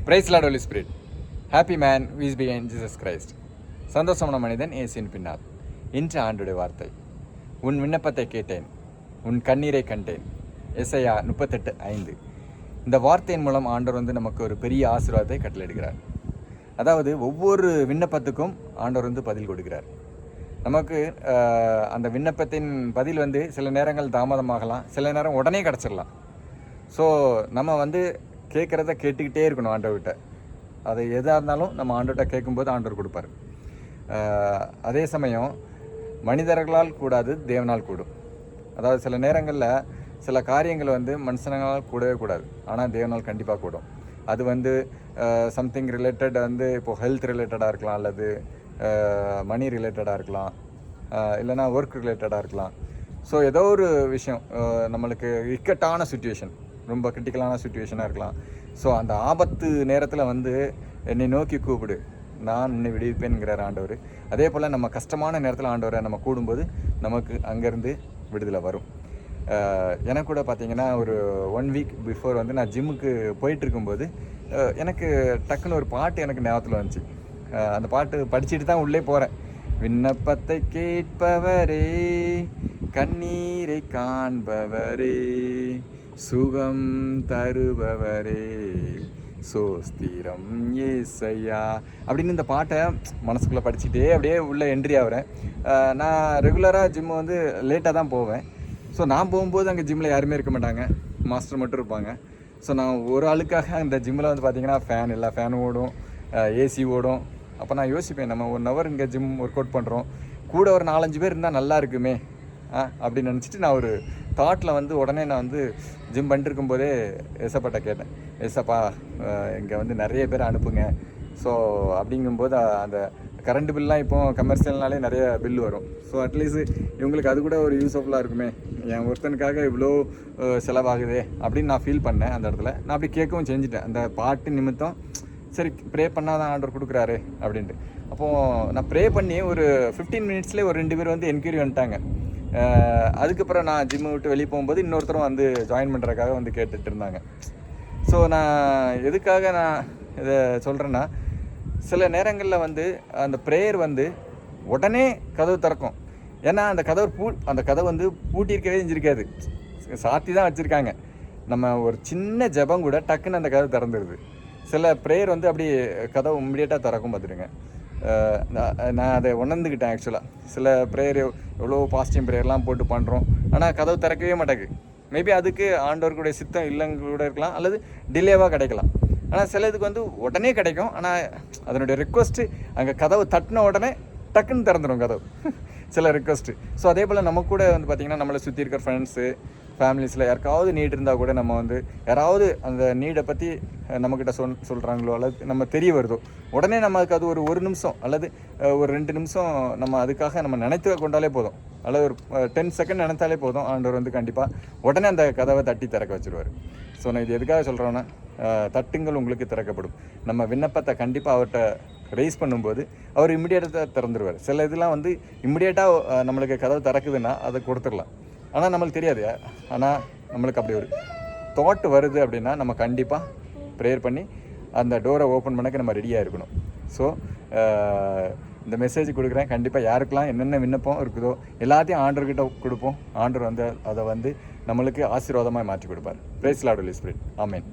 Price Lord Holy Spirit. Happy man who's behind Jesus Christ. சந்தோஷமான மனிதன் இயேசுவின் பின்னால். இன்று ஆண்டுடைய வார்த்தை, உன் விண்ணப்பத்தை கேட்டேன், உன் கண்ணீரை கண்டேன். எசையா 38:5. இந்த வார்த்தையின் மூலம் ஆண்டவர் நமக்கு ஒரு பெரிய ஆசீர்வாதத்தை கட்டளையிடுகிறார். அதாவது ஒவ்வொரு விண்ணப்பத்துக்கும் ஆண்டவர் பதில் கொடுக்கிறார். நமக்கு அந்த விண்ணப்பத்தின் பதில் சில நேரங்கள் தாமதமாகலாம், சில நேரம் உடனே கிடச்சிடலாம். ஸோ நம்ம கேட்குறத கேட்டுக்கிட்டே இருக்கணும் ஆண்டவர்கிட்ட. அது எதாக இருந்தாலும் நம்ம ஆண்டவர்கிட்ட கேட்கும்போது ஆண்டவர் கொடுப்பார். அதே சமயம் மனிதர்களால் கூடாது, தேவனால் கூடும். அதாவது சில நேரங்களில் சில காரியங்கள் மனுஷங்களால் கூடவே கூடாது, ஆனால் தேவனால் கண்டிப்பாக கூடும். அது சம்திங் ரிலேட்டட் இப்போது ஹெல்த் ரிலேட்டடாக இருக்கலாம், அல்லது மணி ரிலேட்டடாக இருக்கலாம், இல்லைனா ஒர்க் ரிலேட்டடாக இருக்கலாம். ஸோ ஏதோ ஒரு விஷயம் நம்மளுக்கு இக்கட்டான சுச்சுவேஷன், ரொம்ப கிரிட்டிக்கலான சுச்சுவேஷனாக இருக்கலாம். ஸோ அந்த ஆபத்து நேரத்தில் என்னை நோக்கி கூப்பிடு, நான் உன்னை விடுவிப்பேன்கிறார் ஆண்டவர். அதே போல் நம்ம கஷ்டமான நேரத்தில் ஆண்டவரை நம்ம கூடும்போது நமக்கு அங்கேருந்து விடுதலை வரும். எனக்கு கூட பார்த்திங்கன்னா ஒரு 1 வீக் பிஃபோர் நான் ஜிம்முக்கு போயிட்டு இருக்கும்போது எனக்கு டக்குன்னு ஒரு பாட்டு எனக்கு ஞாபகத்தில் வந்துச்சு. அந்த பாட்டு படிச்சுட்டு தான் உள்ளே போகிறேன். விண்ணப்பத்தை கேட்பவரே, கண்ணீரை காண்பவரே, சுகம் தருபவரே, சோஸ்திரம் ஏசையா அப்படின்னு இந்த பாட்டை மனசுக்குள்ளே படிச்சுட்டே அப்படியே உள்ளே என்ட்ரி ஆகிறேன். நான் ரெகுலராக ஜிம்மு லேட்டாக தான் போவேன். ஸோ நான் போகும்போது அங்கே ஜிம்மில் யாருமே இருக்க மாட்டாங்க, மாஸ்டர் மட்டும் இருப்பாங்க. ஸோ நான் ஒரு ஆளுக்காக அந்த ஜிம்மில் பார்த்திங்கன்னா எல்லா ஃபேனும் ஓடும், ஏசி ஓடும். அப்போ நான் யோசிப்பேன், நம்ம 1 hour இங்கே ஜிம் ஒர்க் அவுட் பண்ணுறோம், கூட ஒரு 4-5 பேர் இருந்தால் நல்லா இருக்குமே அப்படின்னு நினச்சிட்டு நான் ஒரு தாட்டில் உடனே நான் ஜிம் பண்ணிருக்கும் போதே ஏசப்பாட்ட கேட்டேன், ஏசப்பா இங்கே நிறைய பேர் அனுப்புங்க. ஸோ அப்படிங்கும்போது அந்த கரண்ட் பில்லாம் இப்போ கமர்ஷியல்னாலே நிறைய பில் வரும். ஸோ அட்லீஸ்ட் இவங்களுக்கு அது கூட ஒரு யூஸ்ஃபுல்லாக இருக்குமே, என் ஒருத்தனுக்காக இவ்வளோ செலவாகுதே அப்படின்னு நான் ஃபீல் பண்ணேன். அந்த இடத்துல நான் அப்படி கேட்கவும் செஞ்சுட்டேன். அந்த பாட்டு நிமித்தம் சரி ப்ரே பண்ணால் தான் ஆர்டர் கொடுக்குறாரு அப்படின்ட்டு. அப்போது நான் ப்ரே பண்ணி ஒரு 15 minutesலேயே ஒரு 2 பேர் என்கொயரி வந்துட்டாங்க. அதுக்கப்புறம் நான் ஜிம்மு விட்டு வெளியே போகும்போது இன்னொருத்தரும் ஜாயின் பண்ணுறதுக்காக கேட்டுட்டு இருந்தாங்க. ஸோ நான் எதுக்காக நான் இதை சொல்கிறேன்னா, சில நேரங்களில் அந்த ப்ரேயர் உடனே கதவு திறக்கும். ஏன்னா அந்த கதவு பூட்டியிருக்கவே செஞ்சுருக்காது, சாத்தி தான் வச்சுருக்காங்க. நம்ம ஒரு சின்ன ஜெபம் கூட டக்குன்னு அந்த கதவு திறந்துடுது. சில ப்ரேயர் அப்படி கதவு இம்மிடியேட்டாக திறக்கும் பார்த்துருங்க. நான் அதை உணர்ந்துக்கிட்டேன். ஆக்சுவலாக சில ப்ரேயர் எவ்வளோ பாசிட்டிவ் ப்ரேயர்லாம் போட்டு பண்ணுறோம், ஆனால் கதவு திறக்கவே மாட்டேங்குது. மேபி அதுக்கு ஆண்டவர்களுடைய சித்தம் இல்லைங்க கூட இருக்கலாம், அல்லது டிலேவாக கிடைக்கலாம். ஆனால் சில இதுக்கு உடனே கிடைக்கும், ஆனால் அதனுடைய ரிக்வஸ்ட்டு அங்கே கதவு தட்டின உடனே டக்குன்னு திறந்துடும் கதவு சில ரிக்வஸ்ட்டு. ஸோ அதே போல் நம்ம கூட பார்த்திங்கன்னா நம்மளை சுற்றி இருக்கிற ஃப்ரெண்ட்ஸு, ஃபேமிலிஸில் யாருக்காவது நீட் இருந்தால் கூட நம்ம யாராவது அந்த நீடை பற்றி நம்மக்கிட்ட சொல்கிறாங்களோ அல்லது நம்ம தெரிய வருதோ, உடனே நமக்கு அது ஒரு நிமிஷம் அல்லது ஒரு 2 நிமிஷம் நம்ம அதுக்காக நம்ம நினைத்து கொண்டாலே போதும், அல்லது ஒரு 10 செகண்ட் நினைத்தாலே போதும். ஆண்டவர் கண்டிப்பாக உடனே அந்த கதவை தட்டி திறக்க வச்சுருவார். ஸோ நான் இது எதுக்காக சொல்கிறேன்னா, தட்டுங்கள் உங்களுக்கு திறக்கப்படும். நம்ம விண்ணப்பத்தை கண்டிப்பாக அவர்கிட்ட ரைஸ் பண்ணும்போது அவர் இம்மிடியேட்டாக திறந்துடுவார். சில இதெல்லாம் இம்மிடியேட்டாக நம்மளுக்கு கதவு திறக்குதுன்னா அதை கொடுத்துடலாம், ஆனால் நம்மளுக்கு தெரியாது. ஆனால் நம்மளுக்கு அப்படி ஒரு தாட் வருது அப்படின்னா நம்ம கண்டிப்பாக ப்ரேயர் பண்ணி அந்த டோரை ஓப்பன் பண்ணக்கு நம்ம ரெடியாக இருக்கணும். ஸோ இந்த மெசேஜ் கொடுக்குறேன். கண்டிப்பாக யாருக்கெல்லாம் என்னென்ன விண்ணப்பம் இருக்குதோ எல்லாத்தையும் ஆண்டவர்கிட்ட கொடுப்போம். ஆண்டவர் அதை நம்மளுக்கு ஆசீர்வாதமாக மாற்றி கொடுப்பார். Praise Lord Holy Spirit. ஆமென்.